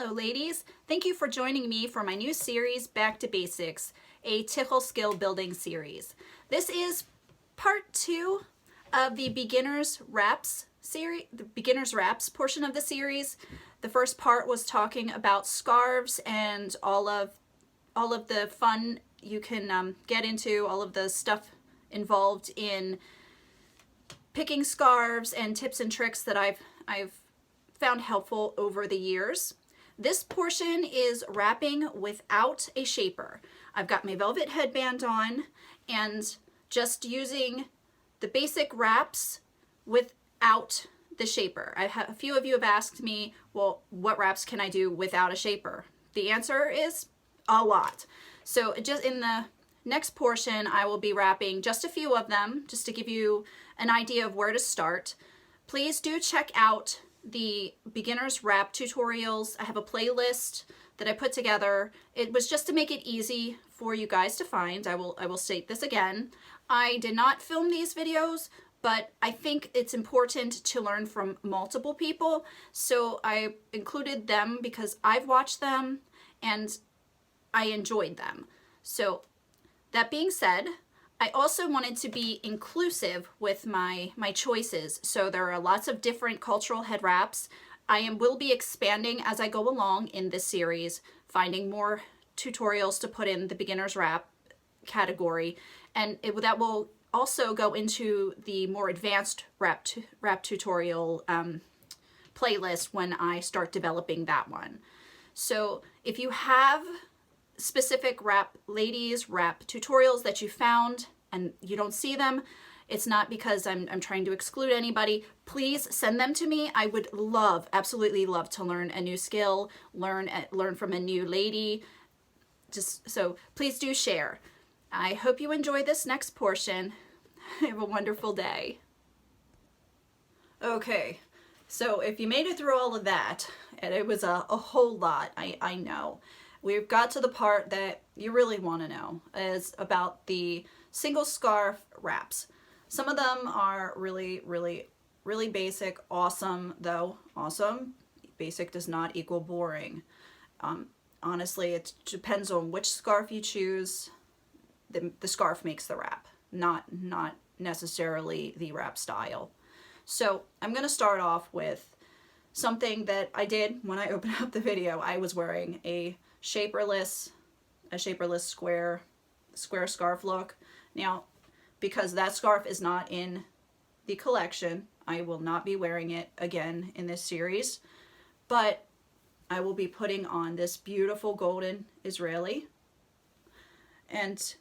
Hello ladies, thank you for joining me for my new series, Back to Basics, a tickle skill building series. This is part 2 of the Beginner's Wraps series, the Beginner's Wraps portion of the series. The first part was talking about scarves and all of the fun you can get into, all of the stuff involved in picking scarves and tips and tricks that I've found helpful over the years. This portion is wrapping without a shaper. I've got my velvet headband on and just using the basic wraps without the shaper. A few of you have asked me, well, what wraps can I do without a shaper? The answer is a lot. So just in the next portion, I will be wrapping just a few of them, just to give you an idea of where to start. Please do check out the beginner's wrap tutorials. I have a playlist that I put together. It was just to make it easy for you guys to find. I will state this again. I did not film these videos, but I think it's important to learn from multiple people. So I included them because I've watched them and I enjoyed them. So that being said, I also wanted to be inclusive with my choices. So there are lots of different cultural head wraps. I will be expanding as I go along in this series, finding more tutorials to put in the beginner's wrap category. And that will also go into the more advanced wrap tutorial playlist when I start developing that one. So if you have specific wrap tutorials that you found and you don't see them, it's not because I'm trying to exclude anybody. Please send them to me. I would absolutely love to learn a new skill, learn from a new lady. So please do share. I hope you enjoy this next portion. Have a wonderful day. Okay, so if you made it through all of that, and it was a whole lot, I know. We've got to the part that you really want to know, is about the single scarf wraps. Some of them are really, really, really basic, awesome though. Awesome, basic does not equal boring. Honestly, it depends on which scarf you choose. The scarf makes the wrap, not necessarily the wrap style. So I'm going to start off with something that I did when I opened up the video. I was wearing a shaperless square scarf look. Now, because that scarf is not in the collection, I will not be wearing it again in this series, but I will be putting on this beautiful golden Israeli, and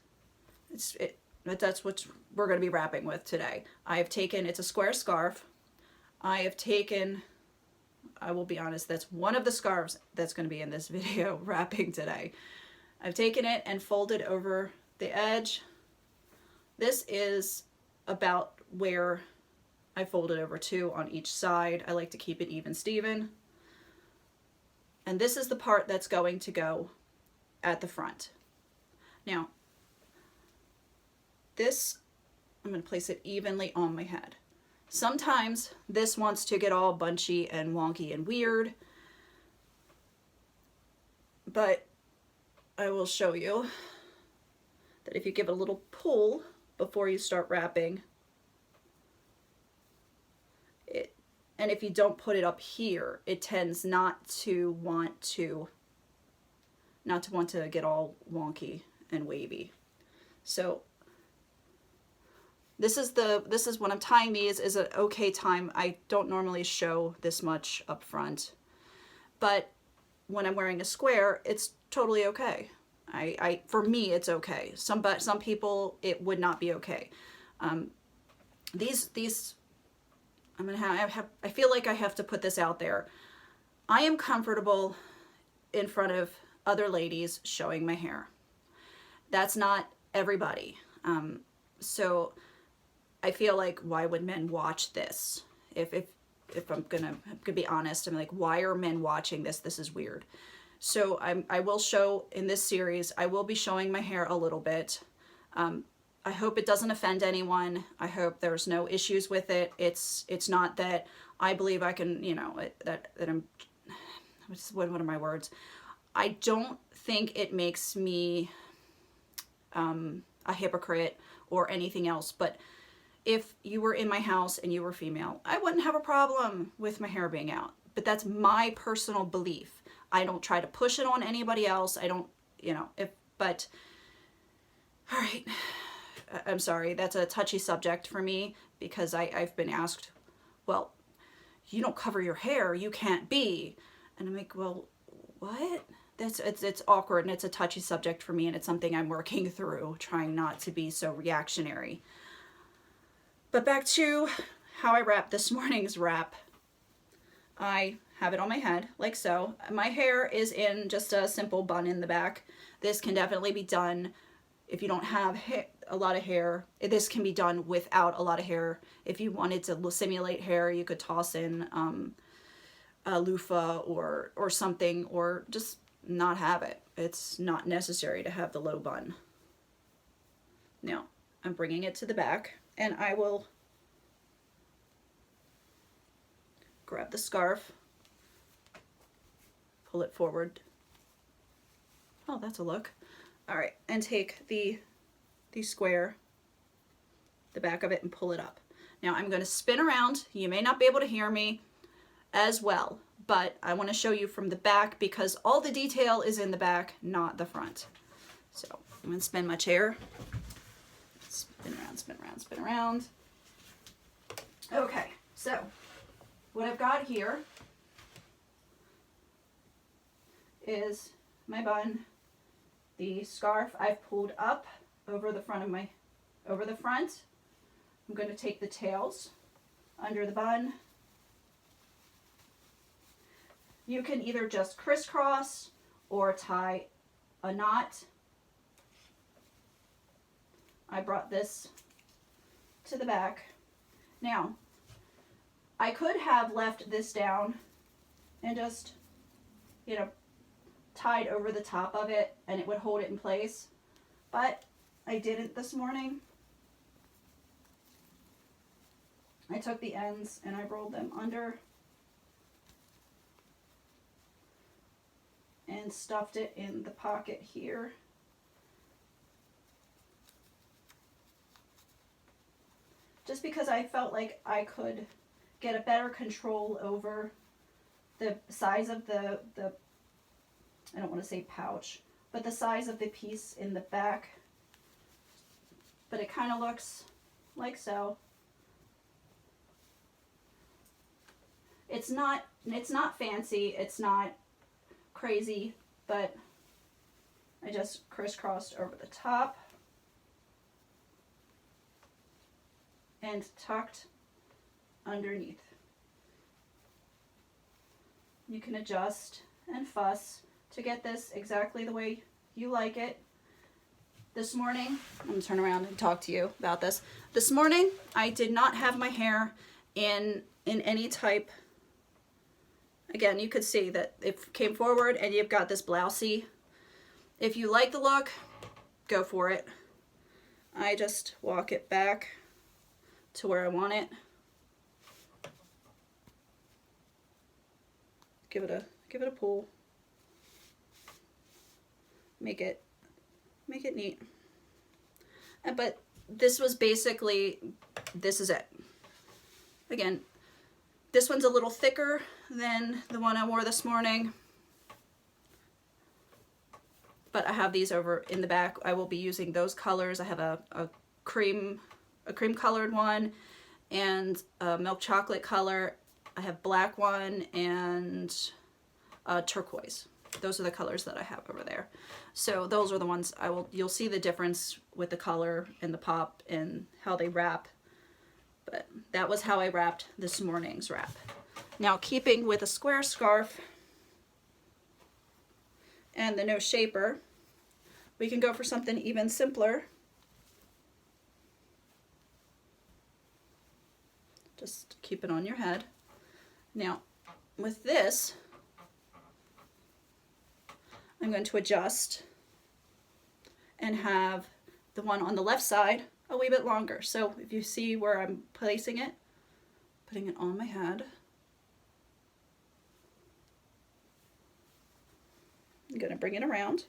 that's what we're going to be wrapping with today. It's a square scarf. I will be honest, that's one of the scarves that's going to be in this video wrapping today. I've taken it and folded over the edge. This is about where I folded over to on each side. I like to keep it even Steven. And this is the part that's going to go at the front. Now, I'm going to place it evenly on my head. Sometimes this wants to get all bunchy and wonky and weird, but I will show you that if you give it a little pull before you start wrapping, and if you don't put it up here, it tends not to want to get all wonky and wavy. So this is when I'm tying these is an okay time. I don't normally show this much up front, but when I'm wearing a square, it's totally okay. For me, it's okay. Some people, it would not be okay. These I feel like I have to put this out there. I am comfortable in front of other ladies showing my hair. That's not everybody. So I feel like, why would men watch this? If I'm gonna be honest, I'm like, why are men watching this? This is weird. So I will show in this series, I will be showing my hair a little bit. I hope it doesn't offend anyone. I hope there's no issues with it. It's not that I believe I can, that I'm what are my words? I don't think it makes me a hypocrite or anything else, but if you were in my house and you were female, I wouldn't have a problem with my hair being out. But that's my personal belief. I don't try to push it on anybody else. I don't, you know, but all right. I'm sorry. That's a touchy subject for me because I've been asked, well, you don't cover your hair. You can't be. And I'm like, well, what? It's awkward and it's a touchy subject for me, and it's something I'm working through, trying not to be so reactionary. But back to how I wrap this morning's wrap. I have it on my head like so. My hair is in just a simple bun in the back. This can definitely be done if you don't have a lot of hair. This can be done without a lot of hair. If you wanted to simulate hair, you could toss in a loofah or something, or just not have it. It's not necessary to have the low bun. Now, I'm bringing it to the back, and I will grab the scarf, pull it forward. Oh, that's a look. All right, and take the square, the back of it, and pull it up. Now I'm going to spin around. You may not be able to hear me as well, but I want to show you from the back because all the detail is in the back, not the front. So I'm going to spin my chair. Spin around, spin around, spin around. Okay, so what I've got here is my bun. The scarf I've pulled up over the front. I'm going to take the tails under the bun. You can either just crisscross or tie a knot. I brought this to the back. Now, I could have left this down and just, you know, tied over the top of it and it would hold it in place, but I didn't this morning. I took the ends and I rolled them under and stuffed it in the pocket here. Just because I felt like I could get a better control over the size of the I don't want to say pouch, but the size of the piece in the back. But it kind of looks like so. It's not fancy, it's not crazy, but I just crisscrossed over the top and tucked underneath. You can adjust and fuss to get this exactly the way you like it. This morning, I'm going to turn around and talk to you about this. This morning, I did not have my hair in any type. Again, you could see that it came forward and you've got this blousey. If you like the look, go for it. I just walk it back to where I want it. Give it a pull. Make it neat. But this was basically, this is it. Again, this one's a little thicker than the one I wore this morning. But I have these over in the back. I will be using those colors. I have a cream colored one and a milk chocolate color. I have black one and turquoise. Those are the colors that I have over there. So those are the ones you'll see the difference with the color and the pop and how they wrap. But that was how I wrapped this morning's wrap. Now, keeping with a square scarf and the no shaper, we can go for something even simpler. Just keep it on your head. Now, with this, I'm going to adjust and have the one on the left side a wee bit longer. So if you see where I'm placing it, putting it on my head, I'm going to bring it around.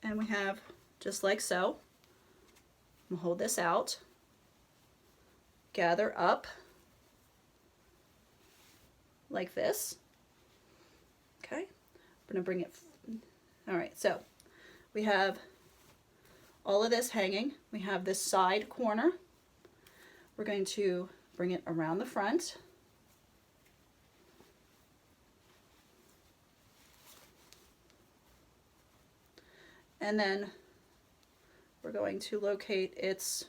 And we have just like so. We'll hold this out, gather up like this. Okay, we're gonna bring it. All right, so we have all of this hanging. We have this side corner. We're going to bring it around the front. And then we're going to locate its,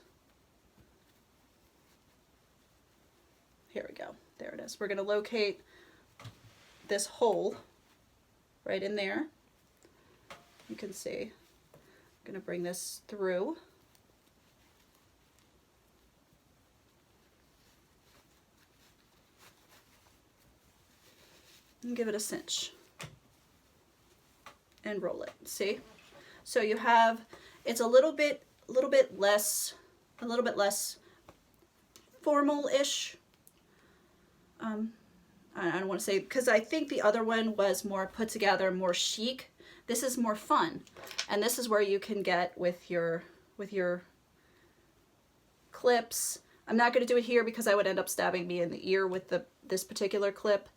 here we go, there it is. We're going to locate this hole right in there. You can see, I'm going to bring this through. And give it a cinch. And roll it, see? So you have, it's a little bit less formal-ish. I don't want to say, because I think the other one was more put together, more chic. This is more fun, and this is where you can get with your clips. I'm not going to do it here because I would end up stabbing me in the ear with this particular clip,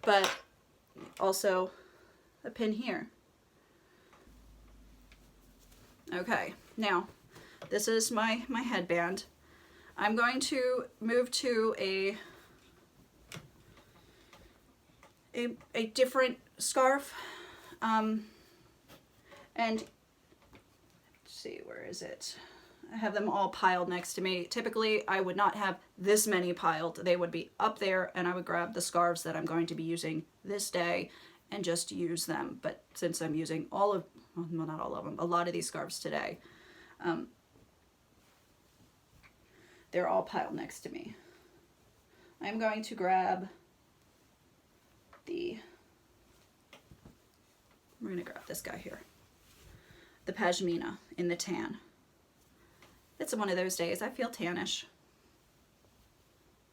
but also a pin here. Okay, now this is my headband. I'm going to move to a different scarf, and let's see, where is it? I have them all piled next to me. Typically, I would not have this many piled. They would be up there, and I would grab the scarves that I'm going to be using this day and just use them. But since I'm using all of, well, not all of them, a lot of these scarves today, they're all piled next to me. I'm going to grab we're going to grab this guy here, the pashmina in the tan. It's one of those days. I feel tannish.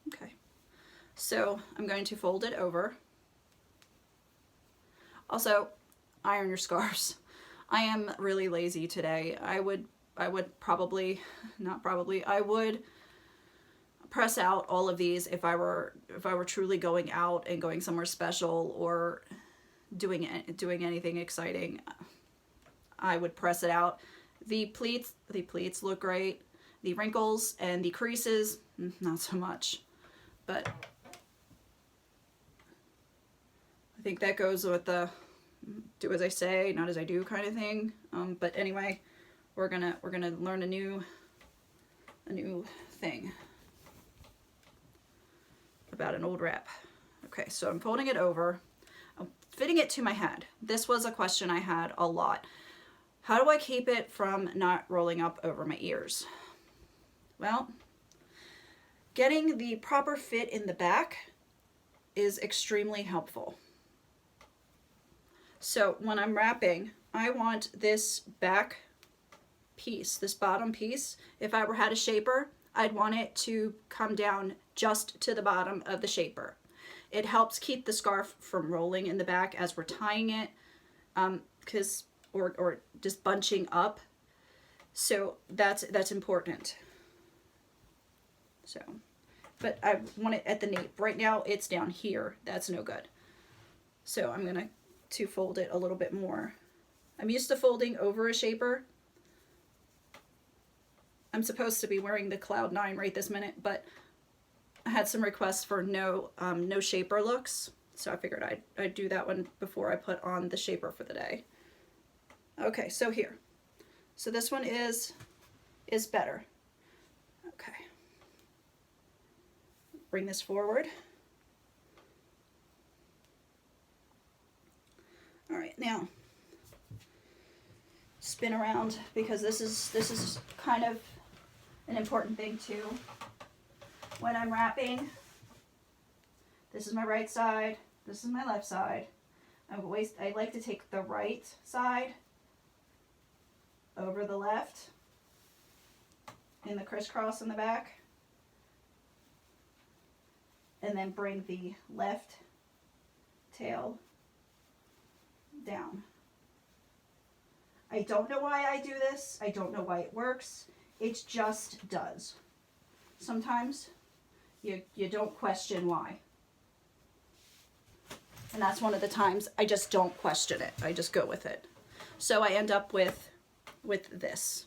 Okay, so I'm going to fold it over. Also, iron your scarves. I am really lazy today. I would probably, not probably, I would press out all of these if I were truly going out and going somewhere special or doing anything exciting. I would press it out. The pleats look great. The wrinkles and the creases, not so much. But I think that goes with the do as I say, not as I do kind of thing. But anyway, we're gonna learn a new thing about an old wrap. Okay, so I'm folding it over. I'm fitting it to my head. This was a question I had a lot. How do I keep it from not rolling up over my ears? Well, getting the proper fit in the back is extremely helpful. So when I'm wrapping, I want this back piece, this bottom piece, if I had a shaper, I'd want it to come down just to the bottom of the shaper. It helps keep the scarf from rolling in the back as we're tying it, or just bunching up. So that's important. So, but I want it at the nape. Right now it's down here. That's no good. So I'm gonna fold it a little bit more. I'm used to folding over a shaper. I'm supposed to be wearing the Cloud 9 right this minute, but I had some requests for no shaper looks, so I figured I'd do that one before I put on the shaper for the day. Okay, so here. So this one is better. Okay. Bring this forward. All right, now spin around, because this is kind of an important thing too. When I'm wrapping, this is my right side, this is my left side. I like to take the right side over the left in the crisscross in the back. and then bring the left tail down. I don't know why I do this. I don't know why it works. It just does. Sometimes you don't question why. And that's one of the times I just don't question it. I just go with it. So I end up with this.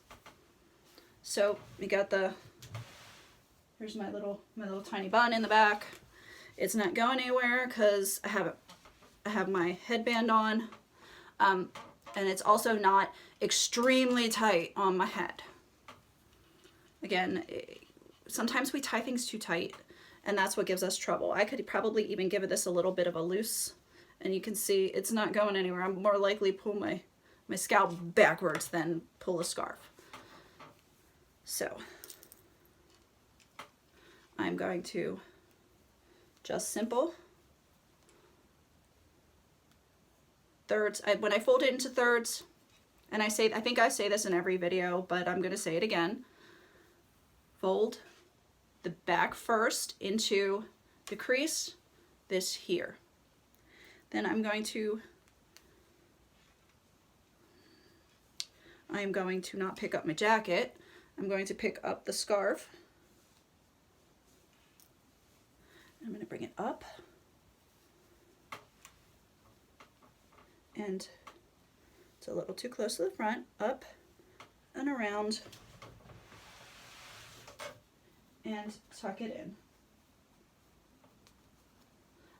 So we got here's my little tiny bun in the back. It's not going anywhere because I have my headband on. And it's also not extremely tight on my head. Again, sometimes we tie things too tight, and that's what gives us trouble. I could probably even give this a little bit of a loose, and you can see it's not going anywhere. I'm more likely pull my scalp backwards than pull a scarf. So I'm going to just simple thirds. When I fold it into thirds, and I think I say this in every video, but I'm going to say it again. Fold the back first into the crease, this here. Then I'm going to not pick up my jacket. I'm going to pick up the scarf. I'm going to bring it up. And it's a little too close to the front, up and around, and tuck it in.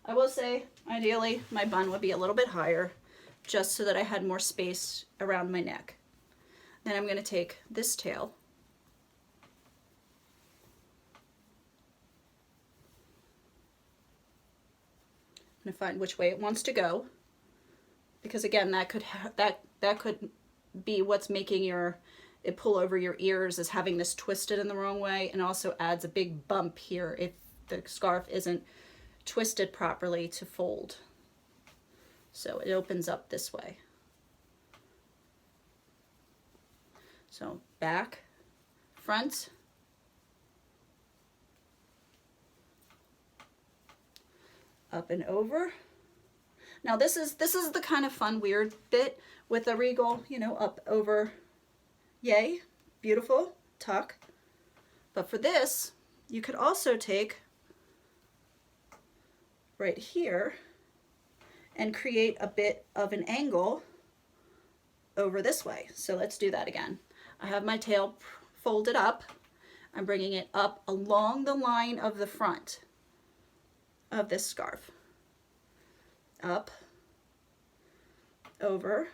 I will say, ideally, my bun would be a little bit higher, just so that I had more space around my neck. Then I'm going to take this tail, I'm going to find which way it wants to go, because again, that could be what's making it pull over your ears, is having this twisted in the wrong way, and also adds a big bump here if the scarf isn't twisted properly to fold. So it opens up this way. So back, front, up and over. Now this is the kind of fun, weird bit with the Regal, you know, up, over, yay, beautiful, tuck. But for this, you could also take right here and create a bit of an angle over this way. So let's do that again. I have my tail folded up. I'm bringing it up along the line of the front of this scarf. Up, over,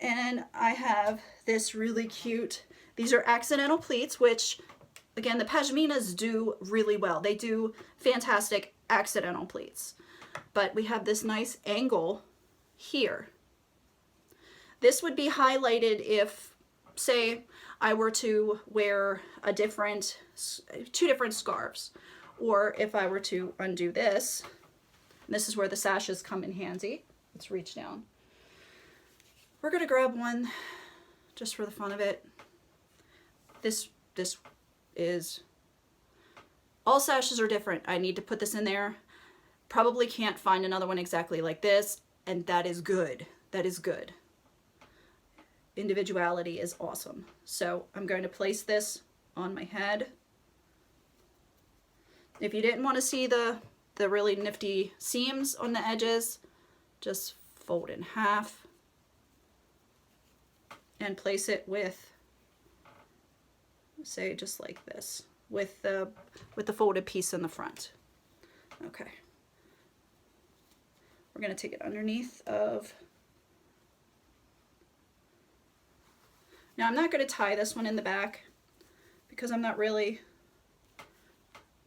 and I have this really cute, these are accidental pleats, which again, the pashminas do really well. They do fantastic accidental pleats. But we have this nice angle here. This would be highlighted if, say, I were to wear two different scarves, or if I were to undo this. This is where the sashes come in handy. Let's reach down. We're gonna grab one just for the fun of it. This is, all sashes are different. I need to put this in there. Probably can't find another one exactly like this, and that is good. That is good. Individuality is awesome. So I'm going to place this on my head. If you didn't want to see the really nifty seams on the edges, just fold in half and place it with, say, just like this, with the folded piece in the front. Okay. We're going to take it underneath of, now I'm not going to tie this one in the back because I'm not really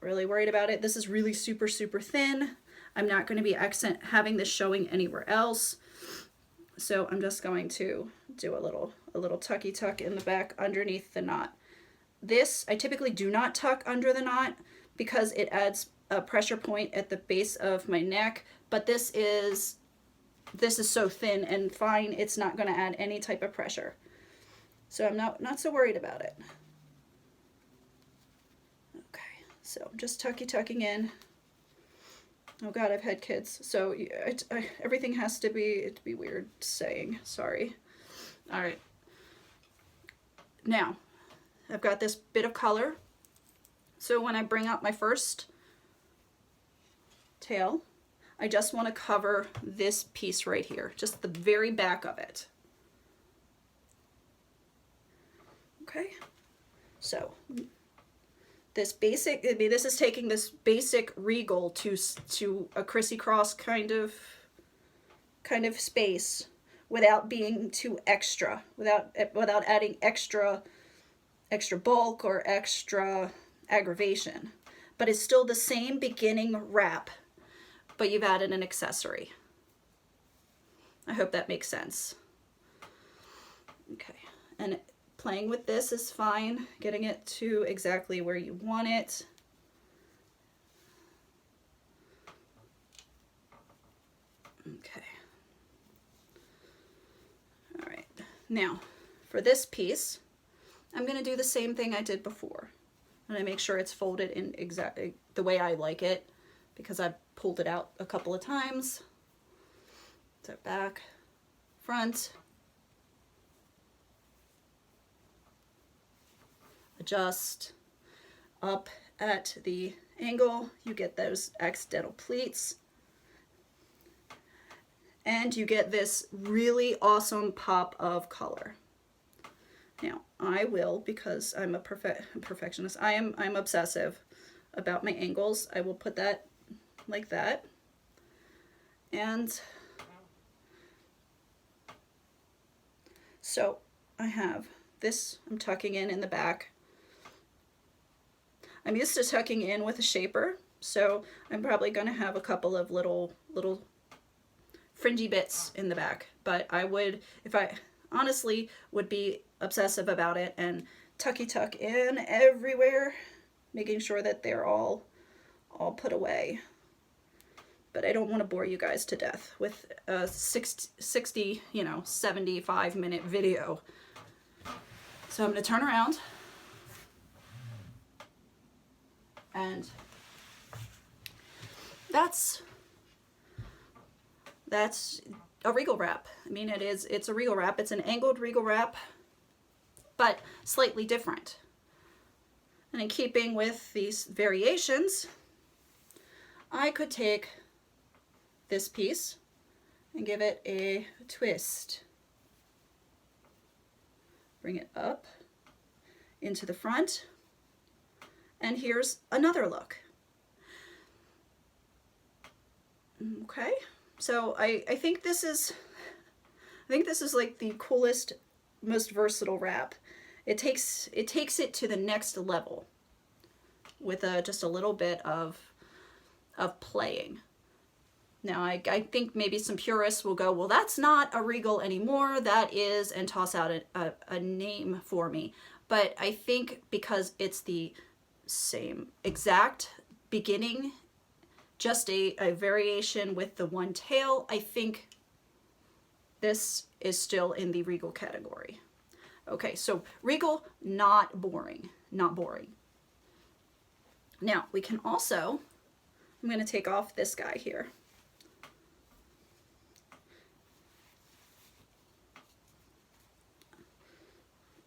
worried about it. This is really super, super thin. I'm not going to be having this showing anywhere else. So I'm just going to do a little tucky tuck in the back underneath the knot. This, I typically do not tuck under the knot because it adds a pressure point at the base of my neck, but this is so thin and fine, it's not going to add any type of pressure. So I'm not so worried about it. Okay, so I'm just tucking in. Oh God, I've had kids, so everything has to be, it'd be weird saying, sorry. All right. Now, I've got this bit of color. So when I bring out my first tail, I just want to cover this piece right here, just the very back of it. Okay, so this basic, I mean, this is taking this basic Regal to a crissy-cross kind of space without being too extra, without adding extra bulk or extra aggravation. But it's still the same beginning wrap, but you've added an accessory. I hope that makes sense. Okay, and playing with this is fine, getting it to exactly where you want it. Okay. All right, now for this piece, I'm going to do the same thing I did before. I'm going to make sure it's folded in exactly the way I like it, because I've pulled it out a couple of times. So back, front, adjust, up at the angle, you get those accidental pleats, and you get this really awesome pop of color. Now, I will, because I'm a perfectionist, I'm obsessive about my angles. I will put that like that. And so I have this, I'm tucking in the back. I'm used to tucking in with a shaper, so I'm probably going to have a couple of little fringy bits in the back. But I would, if I honestly would be obsessive about it and tuck in everywhere, making sure that they're all put away. But I don't want to bore you guys to death with a 60, 75-minute video. So I'm going to turn around, and that's a Regal wrap. I mean, it's a Regal wrap. It's an angled Regal wrap, but slightly different. And in keeping with these variations, I could take this piece and give it a twist. Bring it up into the front, and here's another look. Okay, so I think this is like the coolest, most versatile wrap. It takes it to the next level with just a little bit of playing. Now I think maybe some purists will go, well, that's not a Regal anymore, that is, and toss out a name for me. But I think because it's the same exact beginning, just a variation with the one tail, I think this is still in the Regal category. Okay, so Regal, not boring, not boring. Now we can also, I'm going to take off this guy here.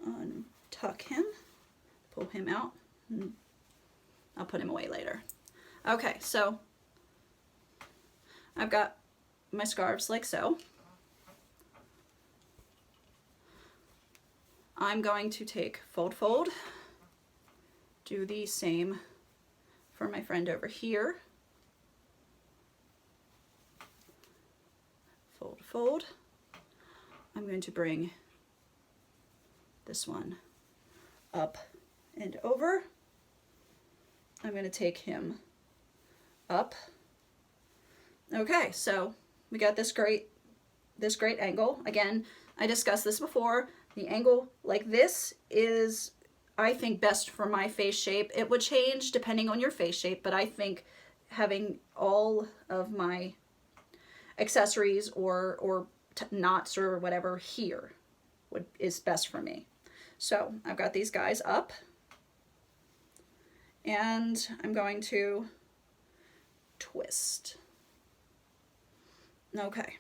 Untuck him, pull him out, and I'll put him away later. Okay, so I've got my scarves like so. I'm going to take fold, do the same for my friend over here. Fold. I'm going to bring this one up and over. I'm going to take him up. Okay, so we got this great angle. Again, I discussed this before. The angle like this is, I think, best for my face shape. It would change depending on your face shape, but I think having all of my accessories or knots or whatever here is best for me. So I've got these guys up, and I'm going to twist. Okay.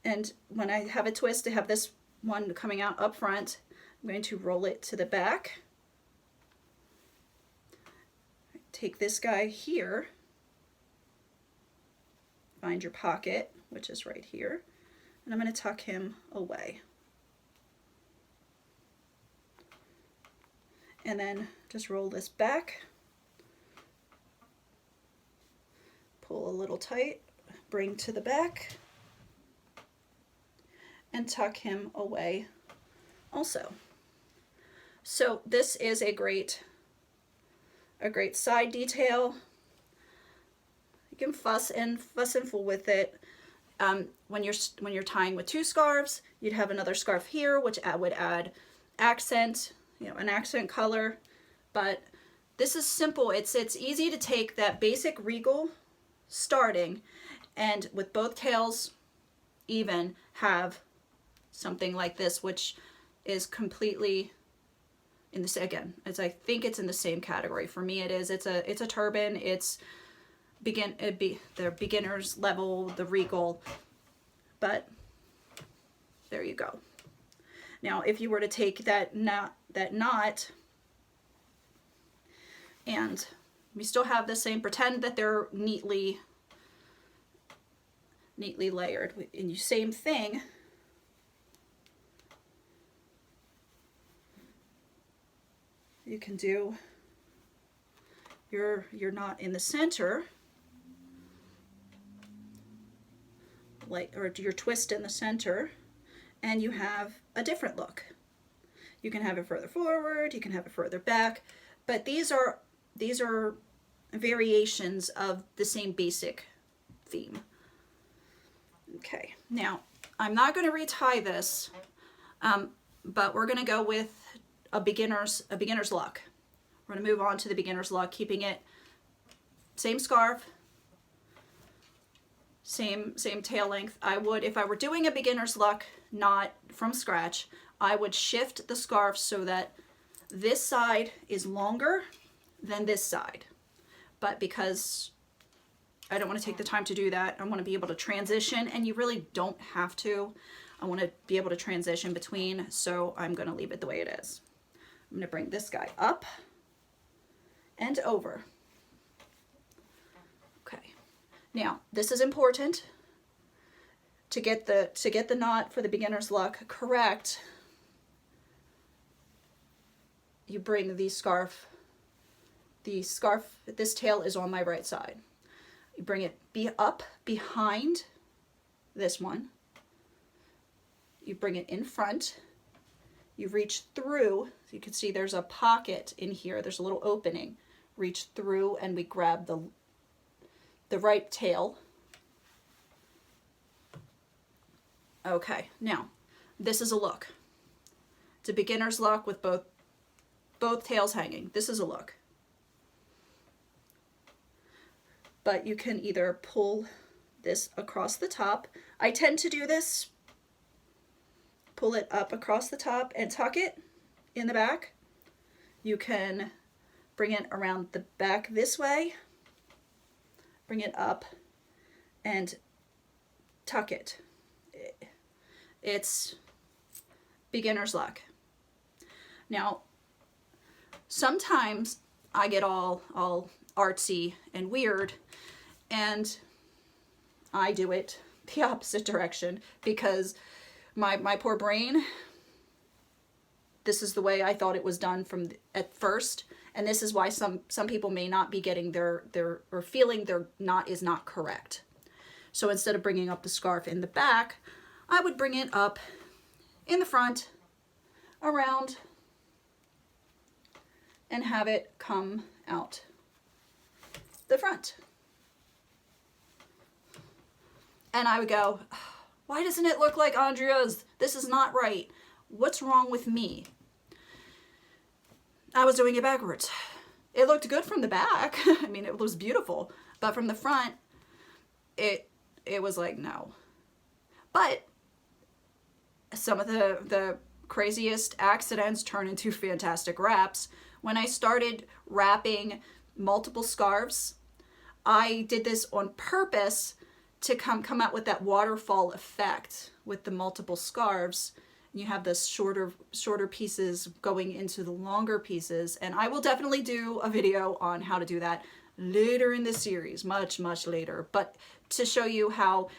And when I have a twist, I have this one coming out up front. I'm going to roll it to the back. Take this guy here. Find your pocket, which is right here. And I'm going to tuck him away. And then just roll this back. Pull a little tight, bring to the back, and tuck him away also. So this is a great side detail. You can fuss and fool with it. When you're tying with two scarves, you'd have another scarf here, which would add accent, an accent color. But this is simple. It's easy to take that basic Regal starting, and with both tails even, have something like this, which is completely in this, again, I think it's in the same category. For me, it is. It's a turban. It's the beginner's level, the Regal, but there you go. Now, if you were to take that knot, and we still have the same, pretend that they're neatly layered, and you same thing. You can do your knot in the center, or your twist in the center, and you have a different look. You can have it further forward, you can have it further back, but these are variations of the same basic theme. Okay, now I'm not going to retie this, but we're going to go with a beginner's luck. We're going to move on to the beginner's luck, keeping it same scarf, same tail length. I would, if I were doing a beginner's luck knot from scratch, I would shift the scarf so that this side is longer than this side. But because I don't want to take the time to do that, I want to be able to transition, and you really don't have to. I want to be able to transition between, so I'm going to leave it the way it is. I'm going to bring this guy up and over. Okay. Now, this is important to get the knot for the beginner's luck correct. You bring the scarf, this tail is on my right side. You bring it up behind this one. You bring it in front. You reach through, so you can see there's a pocket in here, there's a little opening. Reach through and we grab the right tail. Okay, now this is a look. It's a beginner's luck with both tails hanging. This is a look. But you can either pull this across the top. I tend to do this. Pull it up across the top and tuck it in the back. You can bring it around the back this way. Bring it up and tuck it. It's beginner's luck. Now, sometimes I get all artsy and weird, and I do it the opposite direction because my poor brain, this is the way I thought it was done at first, and this is why some people may not be getting or feeling their knot is not correct. So instead of bringing up the scarf in the back, I would bring it up in the front, around, and have it come out the front. And I would go, why doesn't it look like Andrea's? This is not right. What's wrong with me? I was doing it backwards. It looked good from the back. I mean, it was beautiful. But from the front, it was like, no. But some of the craziest accidents turn into fantastic wraps. When I started wrapping multiple scarves, I did this on purpose to come out with that waterfall effect with the multiple scarves. You have the shorter pieces going into the longer pieces, and I will definitely do a video on how to do that later in the series, much later, but to show you how,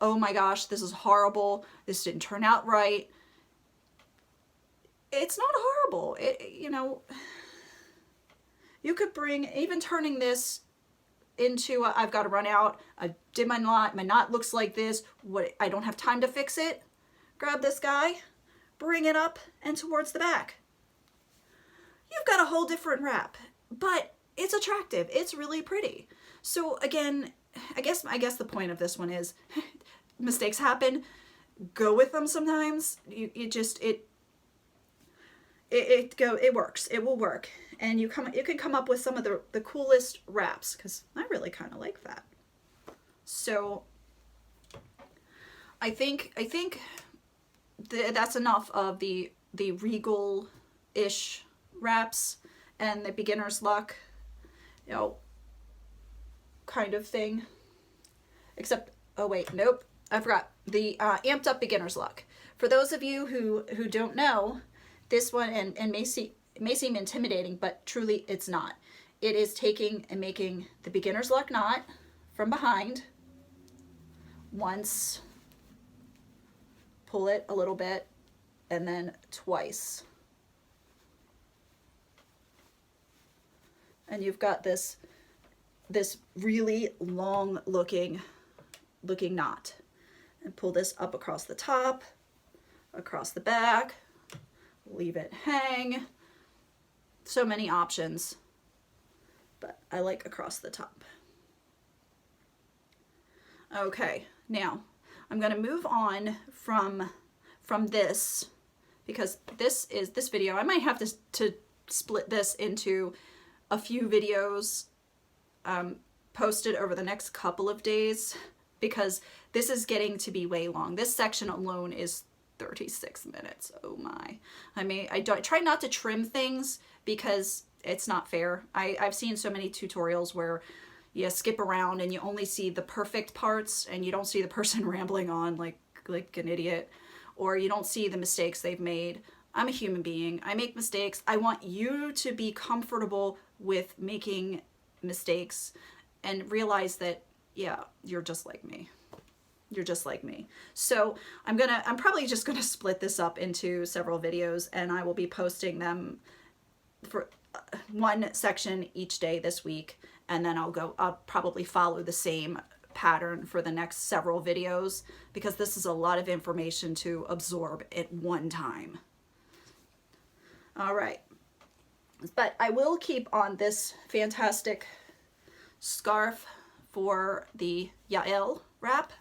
oh my gosh, this is horrible, this didn't turn out right. It's not horrible. You know, you could bring, even turning this into I've got to run out, I did my knot looks like this, what, I don't have time to fix it. Grab this guy, bring it up and towards the back. You've got a whole different wrap, but it's attractive. It's really pretty. So again, I guess the point of this one is mistakes happen. Go with them sometimes. It works. It will work. And you can come up with some of the coolest wraps, because I really kind of like that. So I think that's enough of the Regal-ish wraps and the beginner's luck, you know, kind of thing. Except, oh wait, nope, I forgot the amped up beginner's luck. For those of you who don't know, this one and may seem intimidating, but truly it's not. It is taking and making the beginner's luck knot from behind once, pull it a little bit, and then twice. And you've got this really long looking knot. And pull this up across the top, across the back, leave it hang. So many options, but I like across the top. Okay, now I'm going to move on from this, because this video, I might have to split this into a few videos posted over the next couple of days, because this is getting to be way long. This section alone is 36 minutes. Oh my. I try not to trim things because it's not fair. I've seen so many tutorials where you skip around and you only see the perfect parts and you don't see the person rambling on like an idiot, or you don't see the mistakes they've made. I'm a human being. I make mistakes. I want you to be comfortable with making mistakes and realize that, yeah, you're just like me. You're just like me. So I'm probably just gonna split this up into several videos, and I will be posting them for one section each day this week, and then I'll probably follow the same pattern for the next several videos, because this is a lot of information to absorb at one time. All right, but I will keep on this fantastic scarf for the Yael wrap.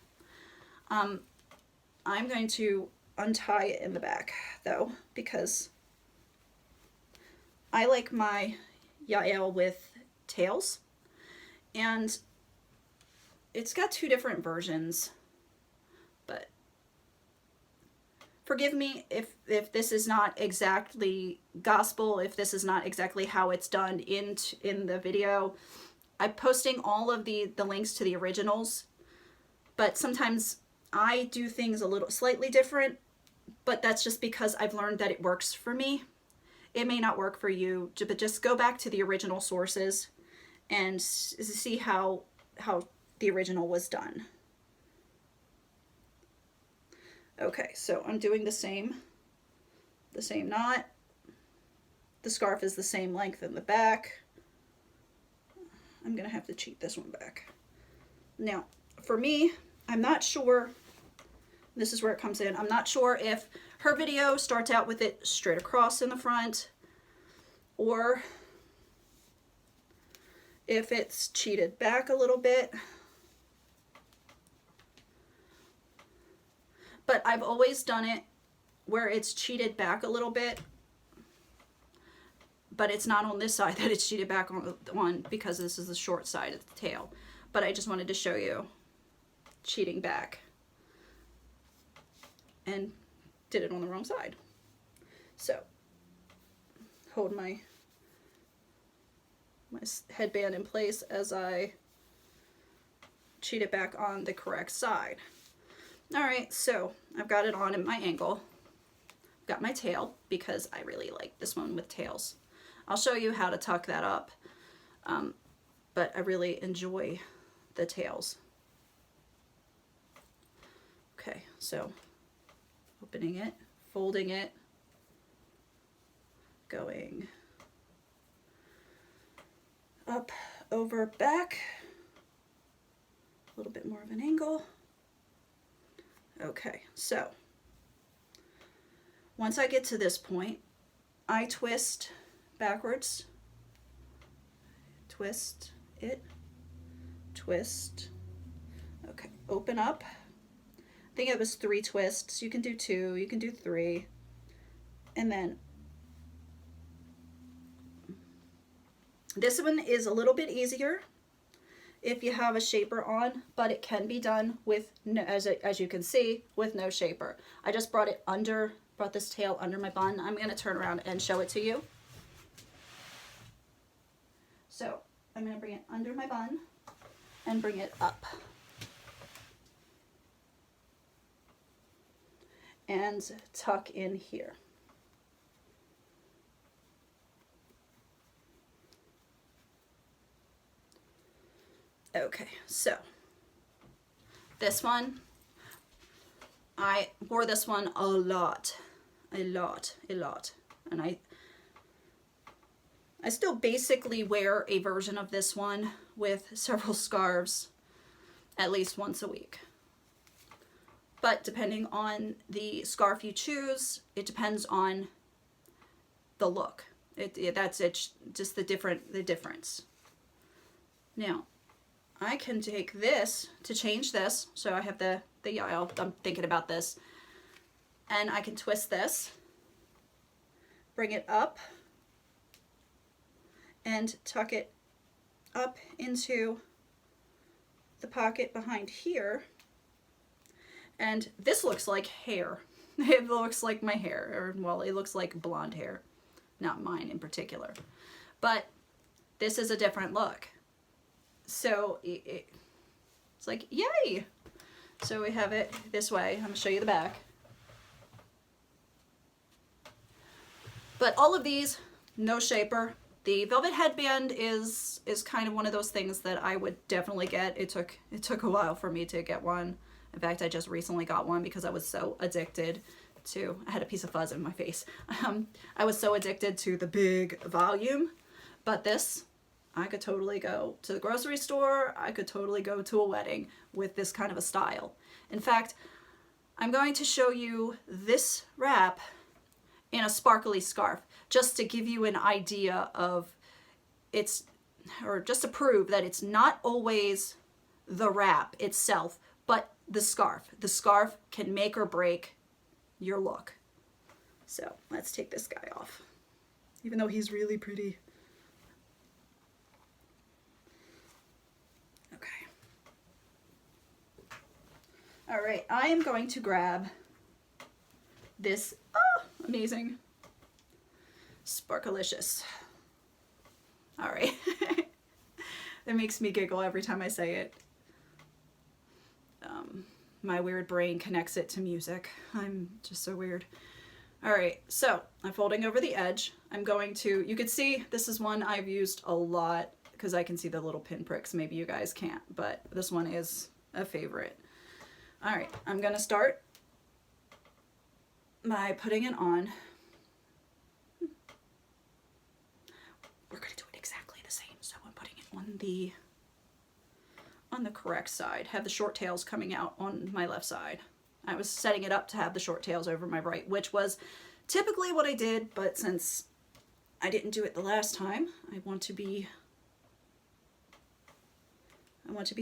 I'm going to untie it in the back though, because I like my Yael with tails, and it's got two different versions, but forgive me if this is not exactly gospel, if this is not exactly how it's done in the video. I'm posting all of the links to the originals, but sometimes I do things a little slightly different, but that's just because I've learned that it works for me. It may not work for you, but just go back to the original sources and see how the original was done. Okay, so I'm doing the same knot. The scarf is the same length in the back. I'm gonna have to cheat this one back. Now, for me, I'm not sure, this is where it comes in, I'm not sure if her video starts out with it straight across in the front, or if it's cheated back a little bit. But I've always done it where it's cheated back a little bit, but it's not on this side that it's cheated back on, because this is the short side of the tail. But I just wanted to show you cheating back, and did it on the wrong side. So hold my headband in place as I cheat it back on the correct side. All right, so I've got it on at my angle. Got my tail because I really like this one with tails. I'll show you how to tuck that up, but I really enjoy the tails. Okay, so opening it, folding it, going up, over, back, a little bit more of an angle. Okay, so once I get to this point, I twist backwards, twist it, twist, okay, open up. I think it was 3 twists. You can do 2, you can do 3, and then this one is a little bit easier if you have a shaper on, but it can be done with, as you can see, with no shaper. I just brought this tail under my bun. I'm going to turn around and show it to you. So I'm going to bring it under my bun and bring it up. And tuck in here. Okay, so this one, I wore this one a lot, and I still basically wear a version of this one with several scarves at least once a week. But depending on the scarf you choose, it depends on the look. That's it, just the difference. Now, I can take this to change this. So I have the Yael, I'm thinking about this. And I can twist this, bring it up, and tuck it up into the pocket behind here. And this looks like hair. It looks like my hair, or well, it looks like blonde hair. Not mine in particular. But this is a different look. So it's like, yay! So we have it this way. I'm gonna show you the back. But all of these, no shaper. The velvet headband is kind of one of those things that I would definitely get. It took a while for me to get one. In fact, I just recently got one because I was so addicted to, I had a piece of fuzz in my face. I was so addicted to the big volume, but this, I could totally go to the grocery store. I could totally go to a wedding with this kind of a style. In fact, I'm going to show you this wrap in a sparkly scarf, just to give you an idea of or just to prove that it's not always the wrap itself, but the scarf. The scarf can make or break your look. So let's take this guy off, even though he's really pretty. Okay. All right, I am going to grab this amazing Sparkalicious. All right. It makes me giggle every time I say it. My weird brain connects it to music. I'm just so weird. All right, so I'm folding over the edge. I'm going to, you can see this is one I've used a lot because I can see the little pinpricks. Maybe you guys can't, but this one is a favorite. All right, I'm gonna start by putting it on. We're gonna do it exactly the same. So I'm putting it on the correct side. Have the short tails coming out on my left side. I was setting it up to have the short tails over my right, which was typically what I did, but since I didn't do it the last time, I want to be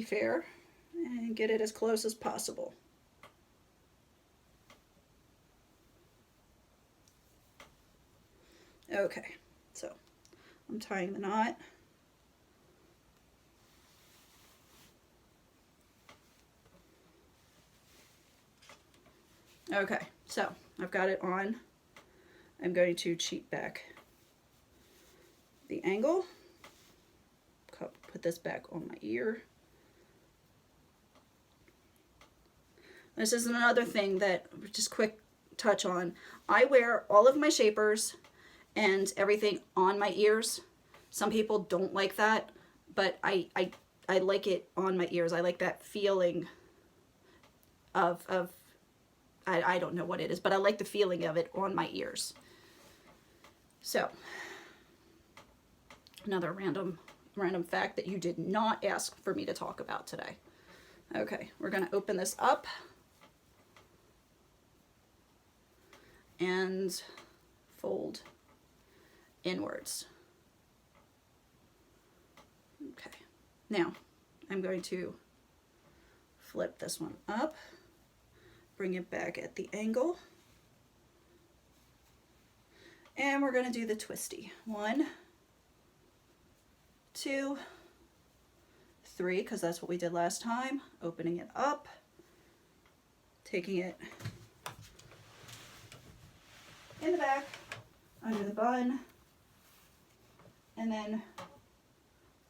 fair and get it as close as possible. Okay, so I'm tying the knot. Okay, so I've got it on. I'm going to cheat back the angle. Put this back on my ear. This is another thing that, just quick touch on. I wear all of my shapers and everything on my ears. Some people don't like that, but I like it on my ears. I like that feeling of I don't know what it is, but I like the feeling of it on my ears. So, another random fact that you did not ask for me to talk about today. Okay, we're gonna open this up and fold inwards. Okay, now I'm going to flip this one up, bring it back at the angle, and we're going to do the twisty. 1, 2, 3, because that's what we did last time. Opening it up, taking it in the back, under the bun, and then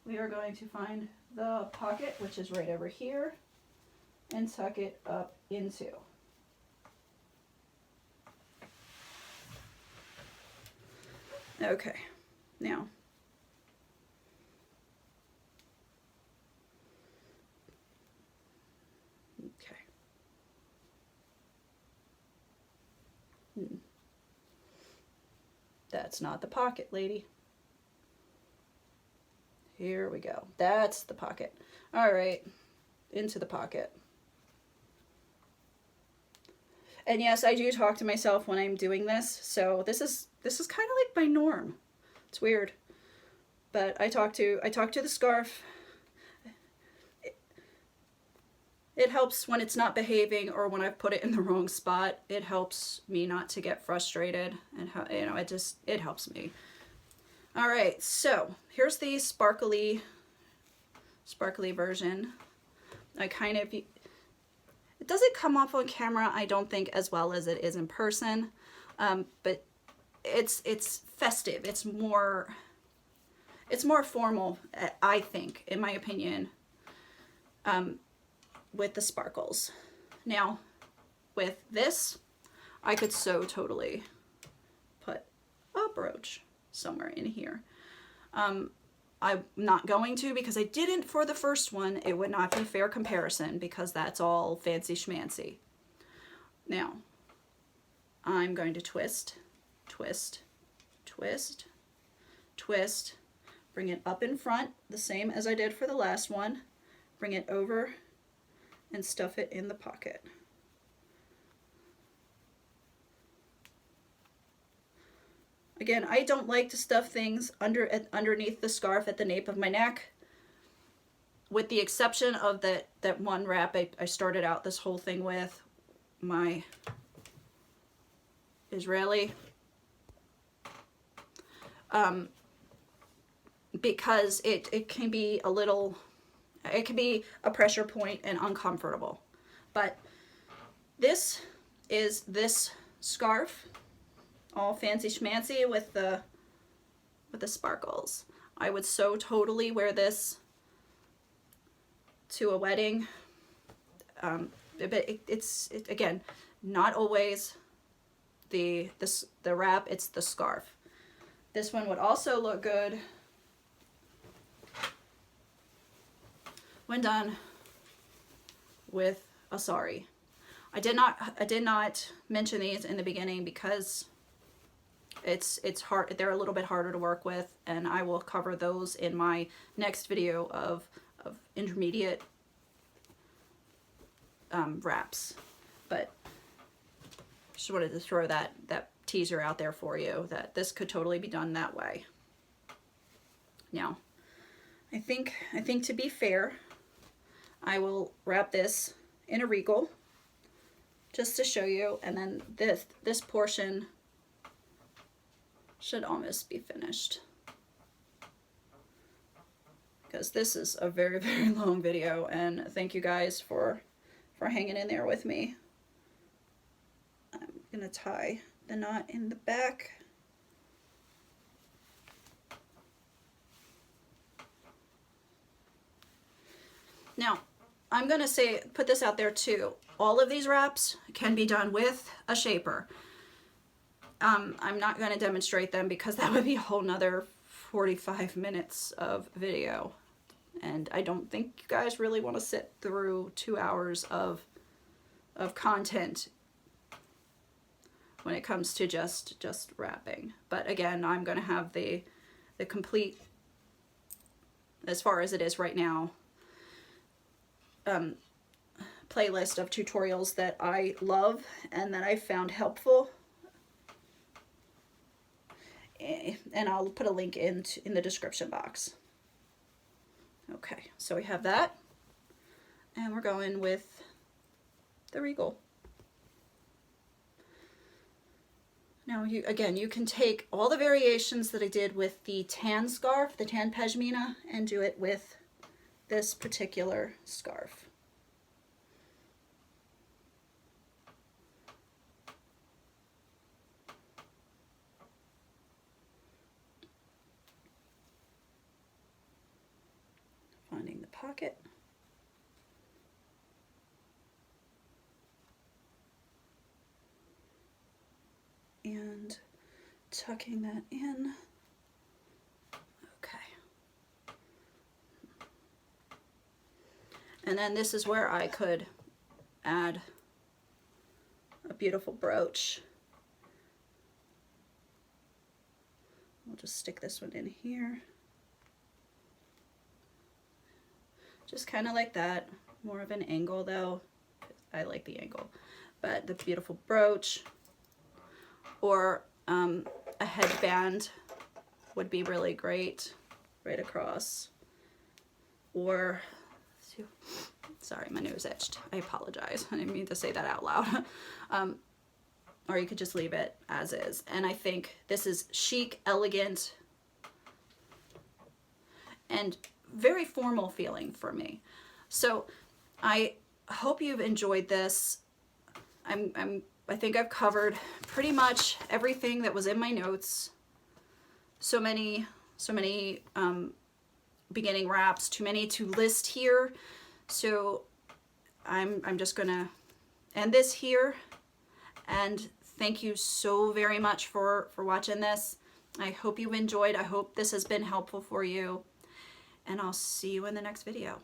we are going to find the pocket, which is right over here, and tuck it up into. Okay, now that's not the pocket, lady. Here we go. That's the pocket. All right, into the pocket. And yes, I do talk to myself when I'm doing this, so this is kind of like my norm. It's weird, but I talk to the scarf. It helps when it's not behaving or when I've put it in the wrong spot. It helps me not to get frustrated, and you know, it helps me. All right, so here's the sparkly version. It doesn't come off on camera, I don't think, as well as it is in person, but it's festive. It's more formal, I think, in my opinion, with the sparkles. Now, with this, I could so totally put a brooch somewhere in here. I'm not going to, because I didn't for the first one. It would not be fair comparison because that's all fancy schmancy. Now, I'm going to twist, twist, twist, twist, bring it up in front, the same as I did for the last one, bring it over and stuff it in the pocket. Again, I don't like to stuff things underneath the scarf at the nape of my neck, with the exception of that one wrap I started out this whole thing with, my Israeli, because it can be a little, it can be a pressure point and uncomfortable. But this is this scarf, all fancy schmancy with the sparkles. I would so totally wear this to a wedding. But it's again, not always the wrap, it's the scarf. This one would also look good when done with a sari. I did not mention these in the beginning because it's hard. They're a little bit harder to work with, and I will cover those in my next video of intermediate wraps. But just wanted to throw that teaser out there for you, that this could totally be done that way. Now, I think to be fair, I will wrap this in a Regal just to show you, and then this portion should almost be finished, because this is a very, very long video, and thank you guys for hanging in there with me. I'm gonna tie the knot in the back. Now, I'm gonna put this out there too. all of these wraps can be done with a shaper. I'm not going to demonstrate them because that would be a whole nother 45 minutes of video. And I don't think you guys really want to sit through 2 hours of content when it comes to just wrapping. But again, I'm going to have the complete, as far as it is right now, playlist of tutorials that I love and that I found helpful. And I'll put a link in the description box. Okay, so we have that, and we're going with the Regal. Now, you can take all the variations that I did with the tan scarf, the tan pashmina, and do it with this particular scarf. Finding the pocket. And tucking that in. Okay. And then this is where I could add a beautiful brooch. We'll just stick this one in here. Just kind of like that. More of an angle though. I like the angle. But the beautiful brooch. Or a headband would be really great right across. Or, sorry, my nose itched. I apologize. I didn't mean to say that out loud. Or you could just leave it as is. And I think this is chic, elegant, and very formal feeling for me. So I hope you've enjoyed this. I think I've covered pretty much everything that was in my notes. So many beginning wraps, too many to list here. So I'm just gonna end this here. And thank you so very much for watching this. I hope you enjoyed. I hope this has been helpful for you. And I'll see you in the next video.